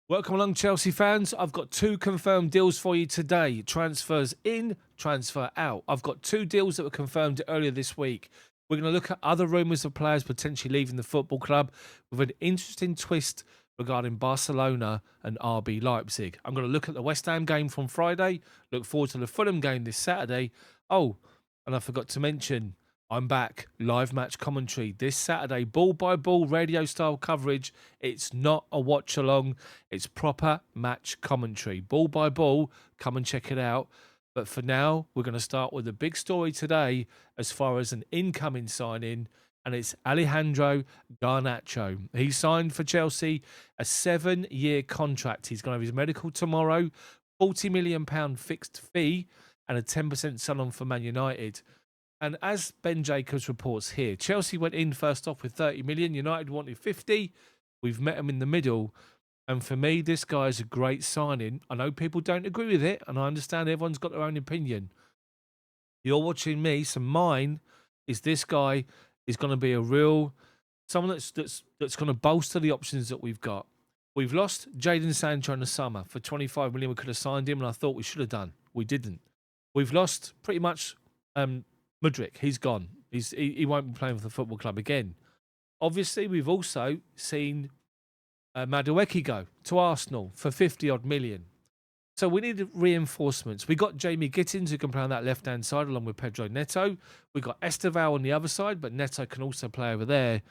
Welcome along, Chelsea fans. I've got two confirmed deals for you today. Transfers in, transfer out. I've got two deals that were confirmed earlier this week. We're going to look at other rumours of players potentially leaving the football club with an interesting twist regarding Barcelona and RB Leipzig. I'm going to look at the West Ham game from Friday, look forward to the Fulham game this Saturday. Oh, and I forgot to mention, I'm back, live match commentary this Saturday, ball by ball radio style coverage. It's not a watch along, it's proper match commentary. Ball by ball, come and check it out. But for now, we're going to start with the big story today as far as an incoming signing, and it's Alejandro Garnacho. He signed for Chelsea a 7-year contract. He's going to have his medical tomorrow, £40 million fixed fee, and a 10% sell-on for Man United. And as Ben Jacobs reports here, Chelsea went in first off with 30 million. United wanted 50. We've met them in the middle. And for me, this guy is a great signing. I know people don't agree with it, and I understand everyone's got their own opinion. You're watching me, so mine is this guy is going to be a real someone that's going to bolster the options that we've got. We've lost Jadon Sancho in the summer for 25 million. We could have signed him, and I thought we should have done. We didn't. We've lost pretty much Mudryk. He's gone. He won't be playing for the football club again. Obviously, we've also seen Madueke go to Arsenal for 50-odd million. So we need reinforcements. We got Jamie Gittins, who can play on that left-hand side, along with Pedro Neto. We got Esteval on the other side, but Neto can also play over there.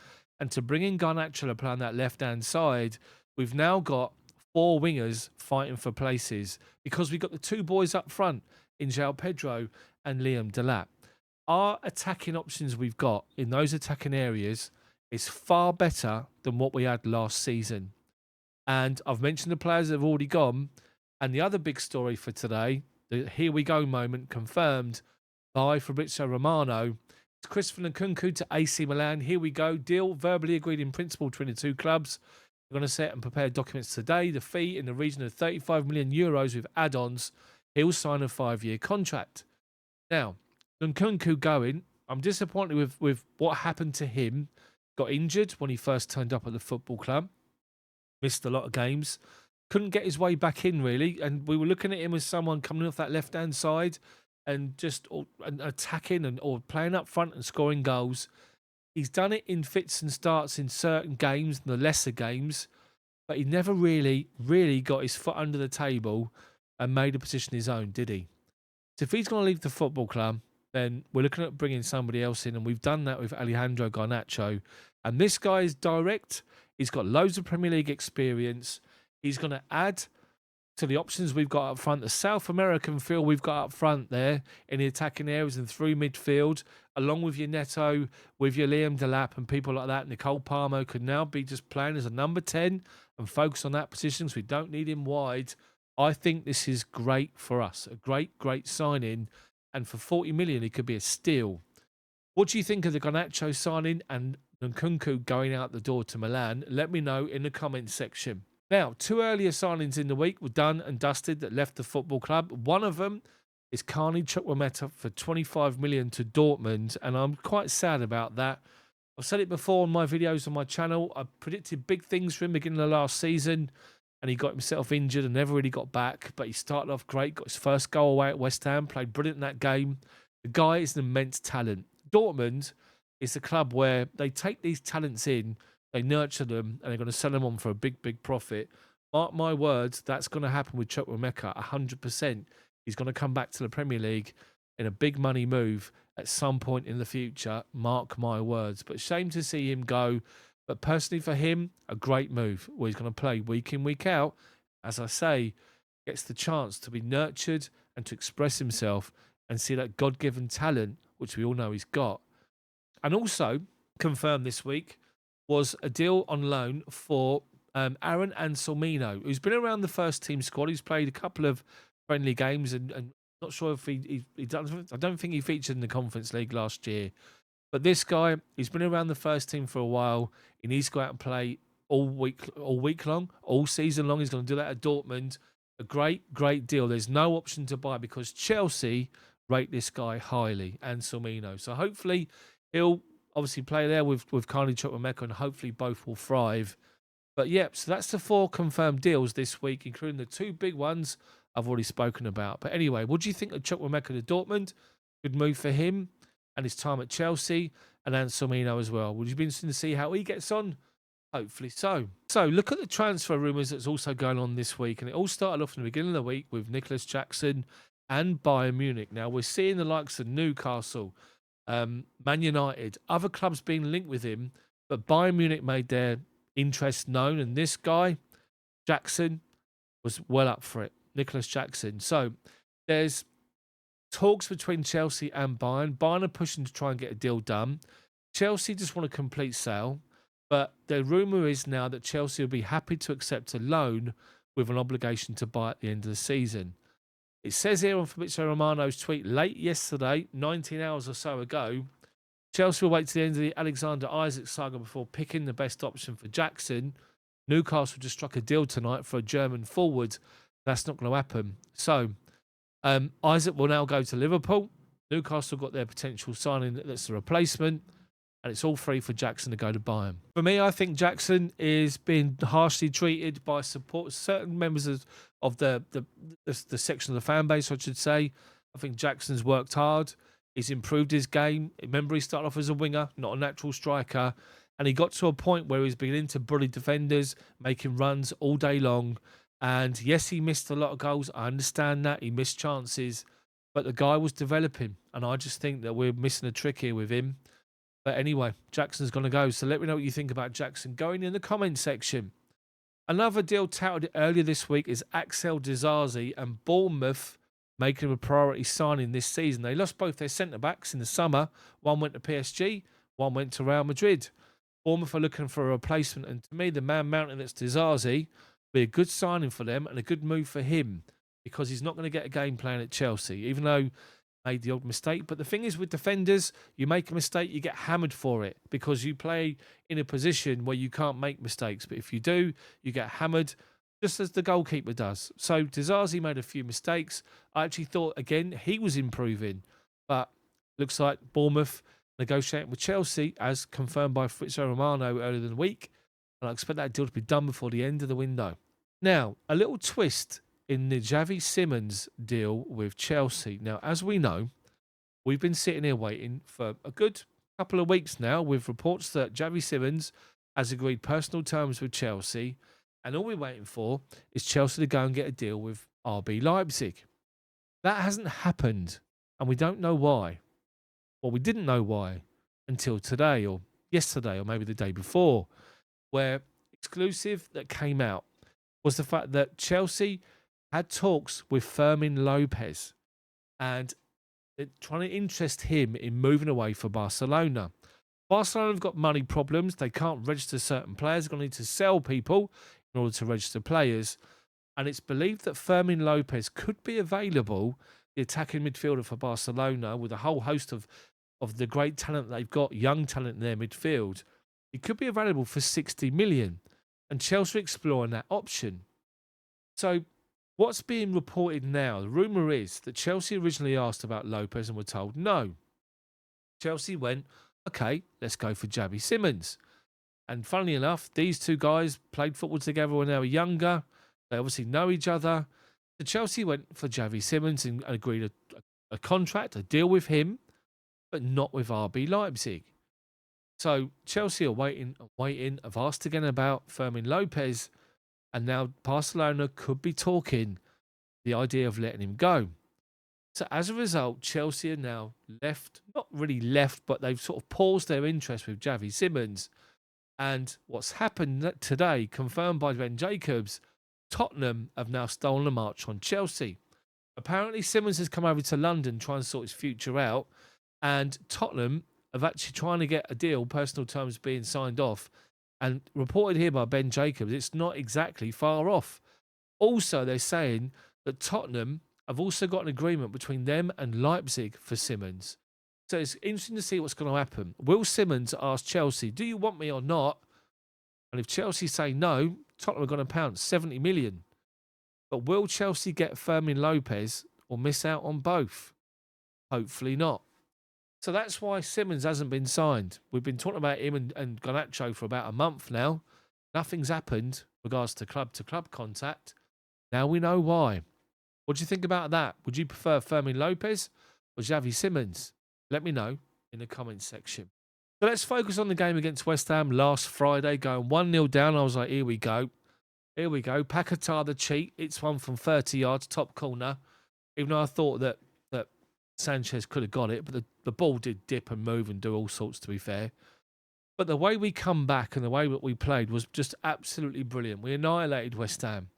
And to bring in Garnacho to play on that left-hand side, we've now got 4 wingers fighting for places because we've got the 2 boys up front in João Pedro and Liam Delap. Our attacking options we've got in those attacking areas is far better than what we had last season. And I've mentioned the players that have already gone. And the other big story for today, the here we go moment confirmed by Fabrizio Romano, it's Christopher Nkunku to AC Milan. Here we go. Deal verbally agreed in principle between the two clubs. We're going to set and prepare documents today. The fee in the region of 35 million euros with add-ons. He'll sign a 5-year contract. Now, Nkunku going, I'm disappointed with what happened to him. Got injured when he first turned up at the football club. Missed a lot of games. Couldn't get his way back in, really. And we were looking at him as someone coming off that left-hand side and just attacking or playing up front and scoring goals. He's done it in fits and starts in certain games, the lesser games, but he never really got his foot under the table and made a position his own, did he? So if he's going to leave the football club, then we're looking at bringing somebody else in, and we've done that with Alejandro Garnacho. And this guy is direct. He's got loads of Premier League experience. He's going to add to the options we've got up front, the South American feel we've got up front there in the attacking areas and through midfield, along with your Neto, with your Liam Delap and people like that. Nicole Palmer could now be just playing as a number 10 and focus on that position because we don't need him wide. I think this is great for us. A great signing. And for 40 million, it could be a steal. What do you think of the Garnacho signing and Nkunku going out the door to Milan? Let me know in the comments section. Now, 2 earlier signings in the week were done and dusted that left the football club. One of them is Carney Chukwuemeka for 25 million to Dortmund, and I'm quite sad about that. I've said it before on my videos on my channel. I predicted big things for him beginning of last season, and he got himself injured and never really got back. But he started off great, got his first goal away at West Ham, played brilliant in that game. The guy is an immense talent. Dortmund is the club where they take these talents in, they nurture them, and they're going to sell them on for a big profit. Mark my words, that's going to happen with Chukwuemeka 100%. He's going to come back to the Premier League in a big money move at some point in the future. Mark my words. But shame to see him go. But personally for him, a great move where he's going to play week in, week out. As I say, gets the chance to be nurtured and to express himself and see that God-given talent, which we all know he's got. And also, confirmed this week, was a deal on loan for Aaron Anselmino, who's been around the first team squad. He's played a couple of friendly games and not sure if he does. I don't think he featured in the Conference League last year. But this guy, he's been around the first team for a while. He needs to go out and play all week long, all season long. He's going to do that at Dortmund. A great deal. There's no option to buy because Chelsea rate this guy highly, Anselmino. So hopefully he'll obviously play there with Carney Chukwuemeka, and hopefully both will thrive. But yep, so that's the 4 confirmed deals this week, including the 2 big ones I've already spoken about. But anyway, what do you think of Chukwuemeka to Dortmund? Good move for him and his time at Chelsea, and Anselmino as well. Would you be interested to see how he gets on? Hopefully so. So look at the transfer rumours that's also going on this week. And it all started off in the beginning of the week with Nicolas Jackson and Bayern Munich. Now we're seeing the likes of Newcastle, Man United, other clubs being linked with him. But Bayern Munich made their interest known. And this guy, Jackson, was well up for it. Nicolas Jackson. So there's talks between Chelsea and Bayern. Bayern are pushing to try and get a deal done. Chelsea just want a complete sale. But the rumour is now that Chelsea will be happy to accept a loan with an obligation to buy at the end of the season. It says here on Fabrizio Romano's tweet late yesterday, 19 hours or so ago, Chelsea will wait to the end of the Alexander Isak saga before picking the best option for Jackson. Newcastle just struck a deal tonight for a German forward. That's not going to happen. So, Isak will now go to Liverpool. Newcastle got their potential signing that's the replacement. And it's all free for Jackson to go to Bayern. For me, I think Jackson is being harshly treated by certain members of the section of the fan base, I should say. I think Jackson's worked hard. He's improved his game. Remember, he started off as a winger, not a natural striker. And he got to a point where he's beginning to bully defenders, making runs all day long. And yes, he missed a lot of goals. I understand that. He missed chances. But the guy was developing. And I just think that we're missing a trick here with him. But anyway, Jackson's going to go. So let me know what you think about Jackson going in the comment section. Another deal touted earlier this week is Axel Disasi and Bournemouth making him a priority signing this season. They lost both their centre-backs in the summer. One went to PSG, one went to Real Madrid. Bournemouth are looking for a replacement. And to me, the man mountain that's Disasi will be a good signing for them and a good move for him because he's not going to get a game plan at Chelsea, even though made the odd mistake. But the thing is with defenders, you make a mistake, you get hammered for it because you play in a position where you can't make mistakes. But if you do, you get hammered just as the goalkeeper does. So Disasi made a few mistakes. I actually thought, again, he was improving. But looks like Bournemouth negotiating with Chelsea, as confirmed by Fabrizio Romano earlier in the week. And I expect that deal to be done before the end of the window. Now, a little twist in the Xavi Simons deal with Chelsea. Now, as we know, we've been sitting here waiting for a good couple of weeks now with reports that Xavi Simons has agreed personal terms with Chelsea, and all we're waiting for is Chelsea to go and get a deal with RB Leipzig. That hasn't happened, and we don't know why. Well, we didn't know why until today or yesterday or maybe the day before, where exclusive that came out was the fact that Chelsea had talks with Fermin Lopez and trying to interest him in moving away for Barcelona. Barcelona have got money problems. They can't register certain players. They're going to need to sell people in order to register players. And it's believed that Fermin Lopez could be available, the attacking midfielder for Barcelona, with a whole host of the great talent they've got, young talent in their midfield. He could be available for 60 million. And Chelsea are exploring that option. So what's being reported now, the rumour is that Chelsea originally asked about Lopez and were told no. Chelsea went, okay, let's go for Xavi Simons. And funnily enough, these two guys played football together when they were younger. They obviously know each other. So Chelsea went for Xavi Simons and agreed a contract, a deal with him, but not with RB Leipzig. So Chelsea are waiting, have asked again about Fermin Lopez, and now Barcelona could be talking the idea of letting him go. So as a result, Chelsea are now left, not really left, but they've sort of paused their interest with Xavi Simons. And what's happened today, confirmed by Ben Jacobs, Tottenham have now stolen a march on Chelsea. Apparently Simons has come over to London trying to sort his future out, and Tottenham have actually trying to get a deal, personal terms being signed off. And reported here by Ben Jacobs, it's not exactly far off. Also, they're saying that Tottenham have also got an agreement between them and Leipzig for Simons. So it's interesting to see what's going to happen. Will Simons ask Chelsea, do you want me or not? And if Chelsea say no, Tottenham are going to pounce 70 million. But will Chelsea get Fermin Lopez or miss out on both? Hopefully not. So that's why Simons hasn't been signed. We've been talking about him and Garnacho for about a month now. Nothing's happened in regards to club contact. Now we know why. What do you think about that? Would you prefer Fermin Lopez or Xavi Simons? Let me know in the comments section. So let's focus on the game against West Ham last Friday, going 1-0 down. I was like, here we go. Here we go. Paquetá the cheat. It's one from 30 yards, top corner. Even though I thought that Sanchez could have got it, but the ball did dip and move and do all sorts, to be fair. But the way we come back and the way that we played was just absolutely brilliant. We annihilated West Ham.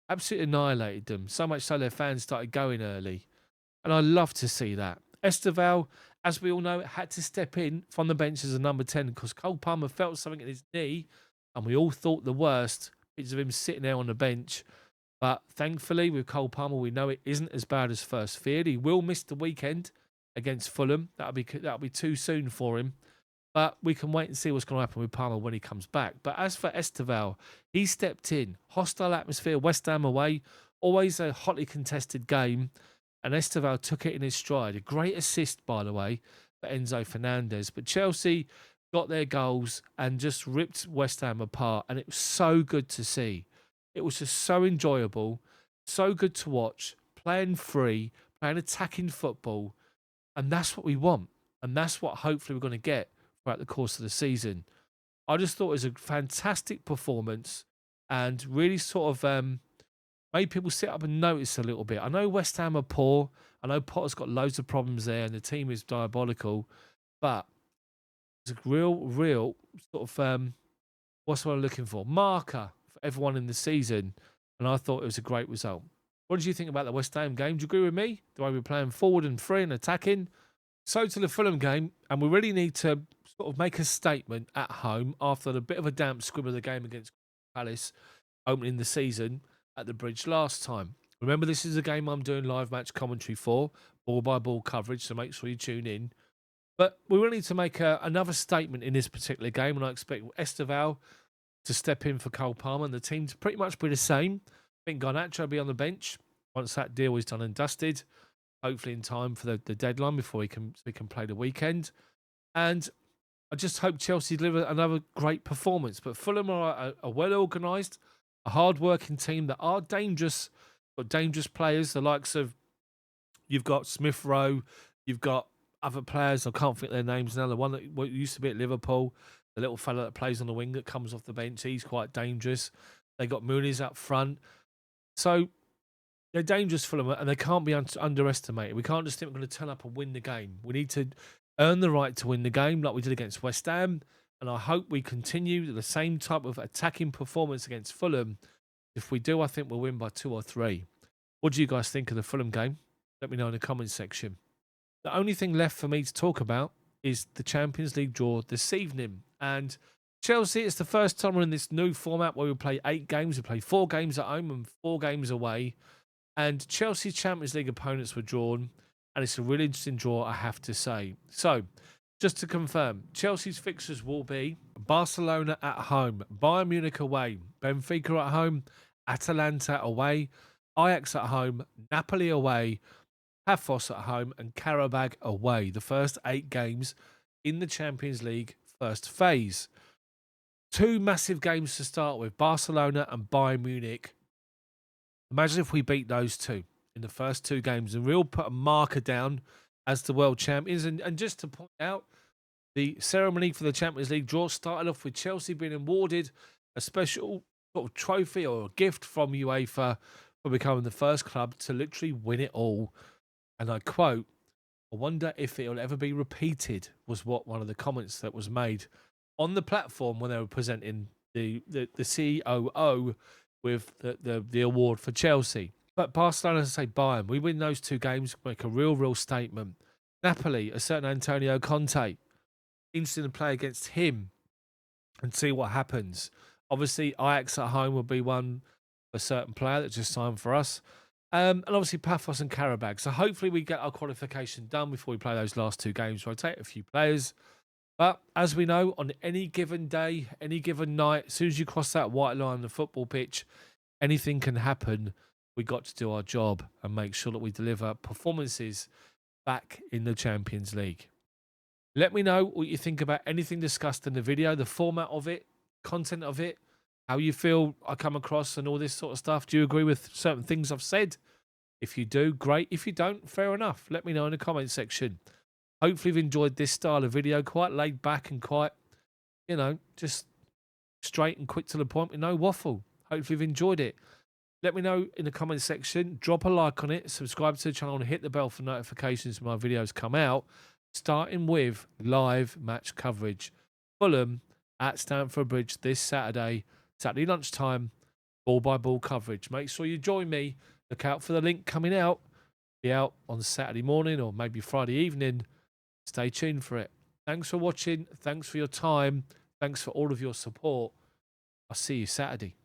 Absolutely annihilated them. So much so their fans started going early. And I love to see that. Esteval, as we all know, had to step in from the bench as a number 10 because Cole Palmer felt something in his knee and we all thought the worst because of him sitting there on the bench. But thankfully, with Cole Palmer, we know it isn't as bad as first feared. He will miss the weekend against Fulham. That'll be too soon for him. But we can wait and see what's going to happen with Palmer when he comes back. But as for Esteval, he stepped in. Hostile atmosphere, West Ham away. Always a hotly contested game. And Esteval took it in his stride. A great assist, by the way, for Enzo Fernandez. But Chelsea got their goals and just ripped West Ham apart. And it was so good to see. It was just so enjoyable, so good to watch, playing free, playing attacking football. And that's what we want. And that's what hopefully we're going to get throughout the course of the season. I just thought it was a fantastic performance and really sort of made people sit up and notice a little bit. I know West Ham are poor. I know Potter's got loads of problems there and the team is diabolical. But it's a real sort of, what's what I'm looking for? Marker for everyone in the season. And I thought it was a great result. What did you think about the West Ham game? Do you agree with me? The way we're playing forward and free and attacking? So to the Fulham game, and we really need to sort of make a statement at home after a bit of a damp squib of the game against Palace opening the season at the Bridge last time. Remember, this is a game I'm doing live match commentary for, ball-by-ball coverage, so make sure you tune in. But we really need to make another statement in this particular game, and I expect Esteval to step in for Cole Palmer and the team to pretty much be the same. I think Garnacho will be on the bench once that deal is done and dusted, hopefully in time for the deadline before we can play the weekend. And I just hope Chelsea deliver another great performance. But Fulham are a well-organised, a hard-working team that are dangerous, got dangerous players, the likes of, you've got Smith Rowe, you've got other players, I can't think their names now, the one that used to be at Liverpool, the little fella that plays on the wing that comes off the bench, he's quite dangerous. They got Muniz up front. So they're dangerous, Fulham, and they can't be underestimated. We can't just think we're going to turn up and win the game. We need to earn the right to win the game like we did against West Ham, and I hope we continue the same type of attacking performance against Fulham. If we do, I think we'll win by 2 or 3. What do you guys think of the Fulham game? Let me know in the comments section. The only thing left for me to talk about is the Champions League draw this evening. And Chelsea, it's the first time we're in this new format where we play 8 games. We play 4 games at home and 4 games away. And Chelsea's Champions League opponents were drawn. And it's a really interesting draw, I have to say. So, just to confirm, Chelsea's fixtures will be Barcelona at home, Bayern Munich away, Benfica at home, Atalanta away, Ajax at home, Napoli away, Pafos at home, and Karabag away. The first 8 games in the Champions League first phase. 2 massive games to start with, Barcelona and Bayern Munich. Imagine if we beat those 2 in the first 2 games and we'll put a marker down as the world champions. And just to point out, the ceremony for the Champions League draw started off with Chelsea being awarded a special sort of trophy or a gift from UEFA for becoming the first club to literally win it all. And I quote, "I wonder if it'll ever be repeated," was what one of the comments that was made on the platform when they were presenting the COO with the award for Chelsea. But Barcelona, as I say, Bayern, we win those 2 games, make a real statement. Napoli, a certain Antonio Conte, interesting to play against him and see what happens. Obviously, Ajax at home will be one, a certain player that just signed for us. And obviously Pafos and Karabag. So hopefully we get our qualification done before we play those last 2 games. Rotate a few players. But as we know, on any given day, any given night, as soon as you cross that white line on the football pitch, anything can happen. We got to do our job and make sure that we deliver performances back in the Champions League. Let me know what you think about anything discussed in the video, the format of it, content of it. how you feel I come across and all this sort of stuff. Do you agree with certain things I've said? If you do, great. If you don't, fair enough. Let me know in the comment section. Hopefully you've enjoyed this style of video, quite laid back and quite, just straight and quick to the point with no waffle. Hopefully you've enjoyed it. Let me know in the comment section. Drop a like on it. Subscribe to the channel and hit the bell for notifications when my videos come out. Starting with live match coverage. Fulham at Stamford Bridge this Saturday lunchtime, ball-by-ball coverage. Make sure you join me. Look out for the link coming out. Be out on Saturday morning or maybe Friday evening. Stay tuned for it. Thanks for watching. Thanks for your time. Thanks for all of your support. I'll see you Saturday.